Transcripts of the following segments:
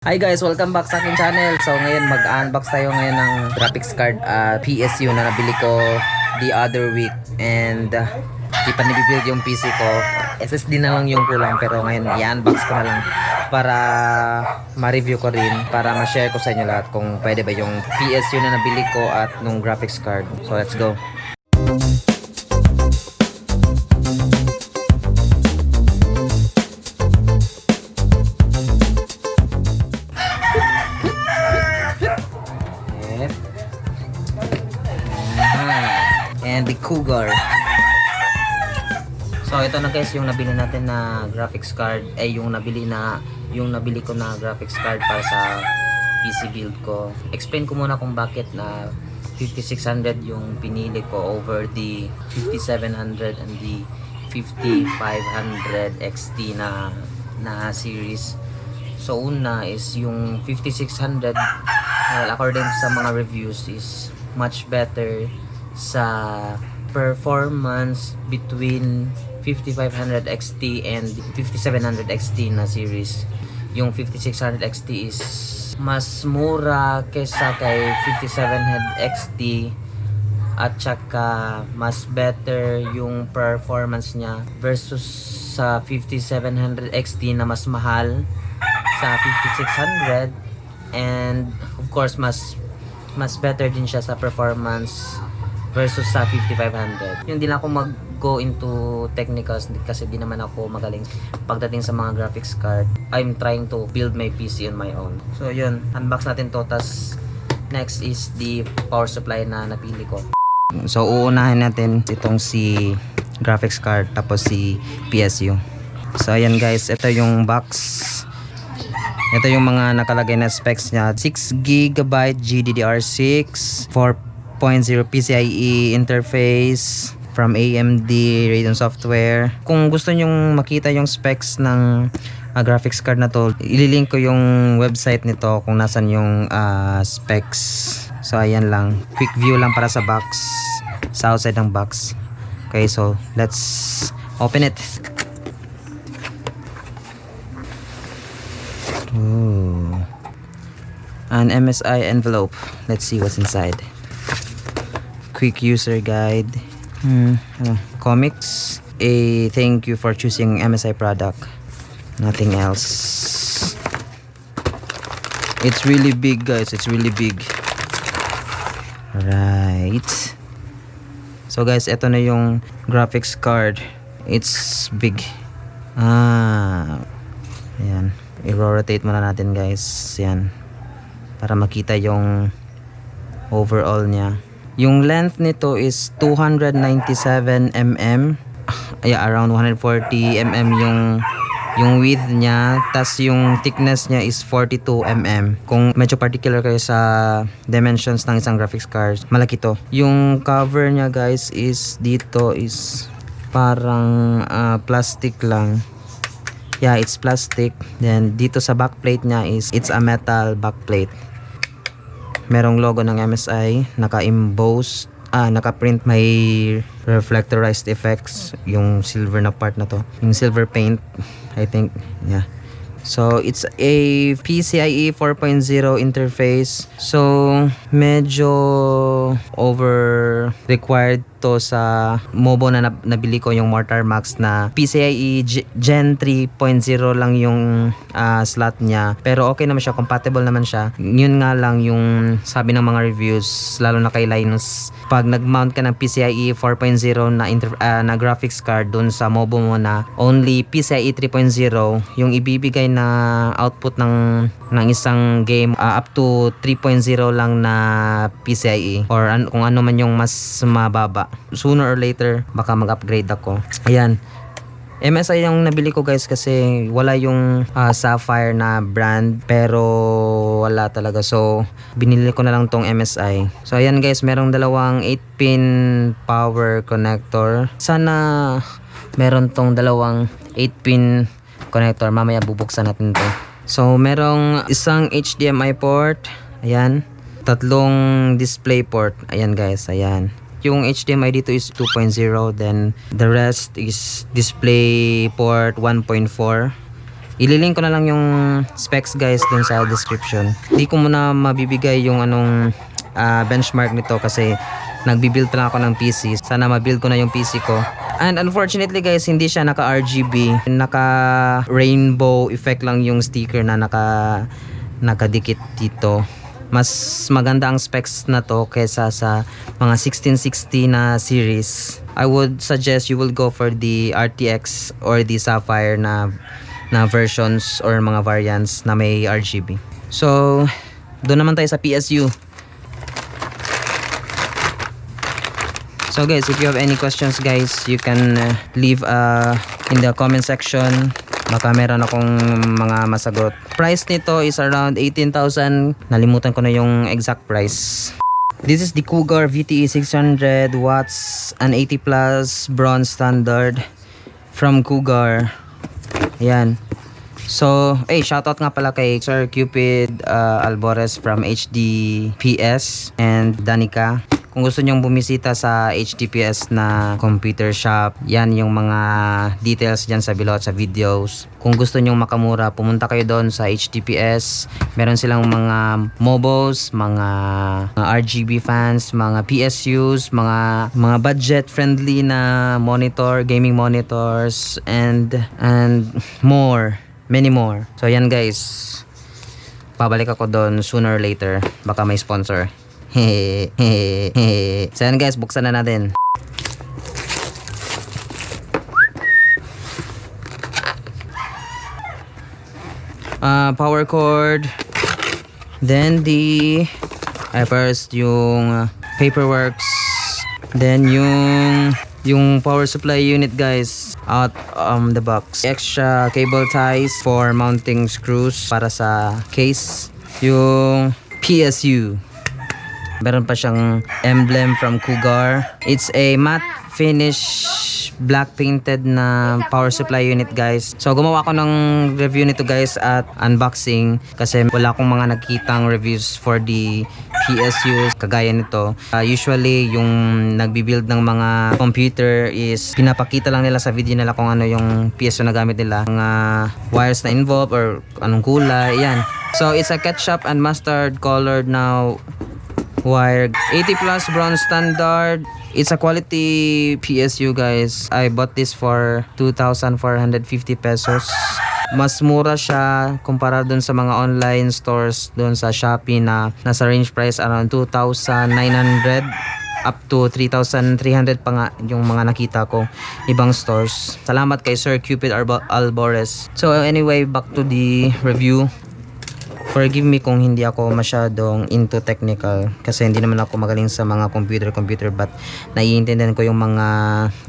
Hi guys, welcome back sa aking channel. So ngayon mag-unbox tayo ngayon ng graphics card PSU na nabili ko the other week. And di pa nabibuild yung PC ko. SSD na lang yung kulang, pero ngayon i-unbox ko na lang para ma-review ko rin, para ma-share ko sa inyo lahat kung pwede ba yung PSU na nabili ko at nung graphics card. So let's go. And the COUGAR. So ito na guys yung nabili natin na graphics card, yung nabili ko na graphics card para sa PC build ko. Explain ko muna kung bakit na 5600 yung pinili ko over the 5700 and the 5500 XT na series. So una is yung 5600, well, according sa mga reviews, is much better sa performance between 5500 XT and 5700 XT na series. Yung 5600 XT is mas mura kesa kay 5700 XT, at saka mas better yung performance niya versus sa 5700 XT na mas mahal sa 5600, and of course mas better din siya sa performance versus sa 5500. Yung di na ako mag-go into technicals kasi di naman ako magaling pagdating sa mga graphics card. I'm trying to build my PC on my own. So yun, unbox natin to. Tas next is the power supply na napili ko. So uunahin natin itong si graphics card, tapos si PSU. So ayan guys, ito yung box. Ito yung mga nakalagay na specs niya. 6GB GDDR6, 4.0 PCIe interface from AMD Radeon Software. Kung gusto nyong makita yung specs ng graphics card na to, ililink ko yung website nito kung nasan yung specs. So ayan lang, quick view lang para sa box, sa outside ng box. Okay, so let's open it. Ooh. An MSI envelope. Let's see what's inside. Quick user guide. Comics. A thank you for choosing MSI product. Nothing else. It's really big guys. It's really big. Right. So guys, ito na yung graphics card. It's big. Ayan. I-rotate muna natin guys. Yan. Para makita yung overall niya. Yung length nito is 297 mm. Around 140 mm yung width niya. Tas yung thickness niya is 42 mm. Kung medyo particular kayo sa dimensions ng isang graphics card, malaki to. Yung cover niya guys is dito is parang plastic lang. Yeah, it's plastic. Then dito sa backplate niya is it's a metal backplate. Merong logo ng MSI, naka-emboss, naka-print, may reflectorized effects, yung silver na part na to. Yung silver paint, I think, yeah. So it's a PCIe 4.0 interface. So medyo over required to sa MOBO na nabili ko, yung Mortar Max na PCIe Gen 3.0 lang yung slot niya. Pero okay naman siya, compatible naman siya. Yun nga lang yung sabi ng mga reviews, lalo na kay Linus, pag nag-mount ka ng PCIe 4.0 na graphics card dun sa MOBO mo na only PCIe 3.0, yung ibibigay na output ng isang game up to 3.0 lang na PCIe, or kung ano man yung mas mababa. Sooner or later baka mag-upgrade ako. Ayan, MSI yung nabili ko guys kasi wala yung Sapphire na brand, pero wala talaga, so binili ko na lang tong MSI. So ayan guys, merong dalawang 8-pin power connector. Sana meron tong dalawang 8-pin connector, mamaya bubuksan natin to. So merong isang HDMI port, ayan, tatlong display port, ayan guys, ayan. Yung HDMI dito is 2.0, then the rest is display port 1.4. Ililink ko na lang yung specs guys dun sa description. Hindi ko muna mabibigay yung anong benchmark nito kasi nagbi-build pa lang ako ng PC. Sana ma-build ko na yung PC ko. And unfortunately guys, hindi siya naka RGB. Naka rainbow effect lang yung sticker na nakadikit dito. Mas maganda ang specs na to kesa sa mga 1660 na series. I would suggest you will go for the RTX or the Sapphire na versions or mga variants na may RGB. So, doon naman tayo sa PSU. So guys, if you have any questions guys, you can leave in the comment section. Baka meron akong mga masagot. Price nito is around 18,000. Nalimutan ko na yung exact price. This is the COUGAR VTE 600 watts, an 80 plus bronze standard from COUGAR. Ayan. So, shoutout nga pala kay Sir Cupid Albores from HDPS and Danica. Kung gusto nyong bumisita sa HDPS na computer shop, yan yung mga details dyan sa below at sa videos. Kung gusto nyong makamura, pumunta kayo doon sa HDPS. Meron silang mga mobos, mga RGB fans, mga PSUs, mga budget friendly na monitor, gaming monitors, and more, many more. So yan guys, pabalik ako doon sooner or later. Baka may sponsor. So yan guys, buksan na natin. Power cord. Then first yung paperworks. Then yung power supply unit guys out the box. Extra cable ties for mounting screws para sa case. Yung PSU. Meron pa siyang emblem from COUGAR. It's a matte finish black painted na power supply unit guys. So gumawa ako ng review nito guys at unboxing kasi wala akong mga nakitang reviews for the PSUs kagaya nito. Usually yung nagbi-build ng mga computer is pinapakita lang nila sa video nila kung ano yung PSU na gamit nila. Mga wires na involved or anong kulay. Yan. So it's a ketchup and mustard colored now wire, 80 plus bronze standard. It's a quality PSU guys. I bought this for 2,450 pesos. Mas mura siya kumpara dun sa mga online stores dun sa Shopee na nasa range price around 2,900 up to 3,300 pa nga yung mga nakita ko ibang stores. Salamat kay Sir Cupid Albores. So anyway, back to the review. Forgive me kung hindi ako masyadong into technical kasi hindi naman ako magaling sa mga computer but naiintindihan ko yung mga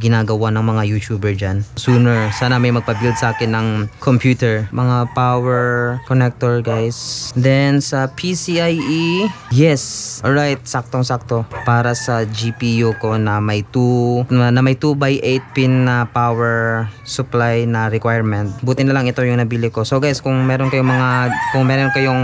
ginagawa ng mga YouTuber dyan. Sooner, sana may magpa-build sa akin ng computer. Mga power connector guys. Then sa PCIe, yes, alright, saktong-sakto para sa GPU ko na may 2x8 pin na power supply na requirement. Buti na lang ito yung nabili ko. So guys, kung meron kayong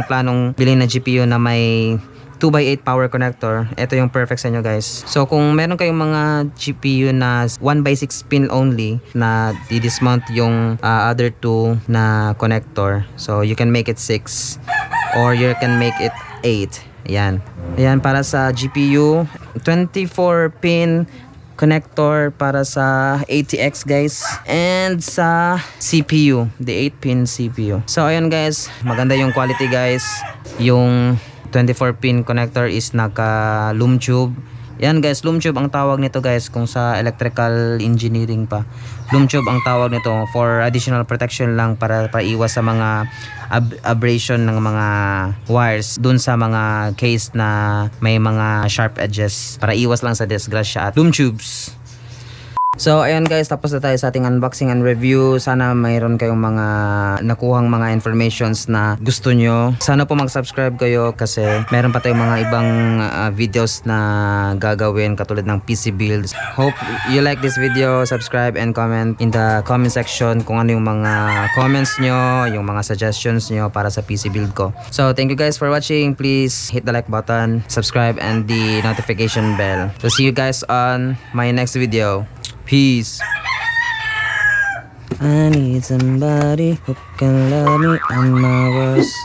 planong bilhin na GPU na may 2x8 power connector, ito yung perfect sa inyo guys. So kung meron kayong mga GPU na 1x6 pin only na i-dismount yung other 2 na connector, so you can make it 6 or you can make it 8. Ayan para sa GPU, 24 pin connector para sa ATX guys, and sa CPU, the 8-pin CPU. So ayun guys, maganda yung quality guys. Yung 24 pin connector is naka loom tube. Yan guys, loom tube ang tawag nito guys kung sa electrical engineering pa. Loom tube ang tawag nito for additional protection lang para iwas sa mga abrasion ng mga wires dun sa mga case na may mga sharp edges, para iwas lang sa disgrasya at loom tubes. So ayun guys, tapos na tayo sa ating unboxing and review. Sana mayroon kayong mga nakuhang mga informations na gusto nyo. Sana po mag-subscribe kayo kasi meron pa tayong mga ibang videos na gagawin katulad ng PC builds. Hope you like this video. Subscribe and comment in the comment section kung ano yung mga comments nyo, yung mga suggestions nyo para sa PC build ko. So thank you guys for watching. Please hit the like button, subscribe, and the notification bell. So see you guys on my next video. Peace. I need somebody who can love me on my worst.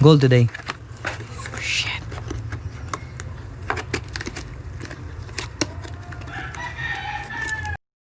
Goal today.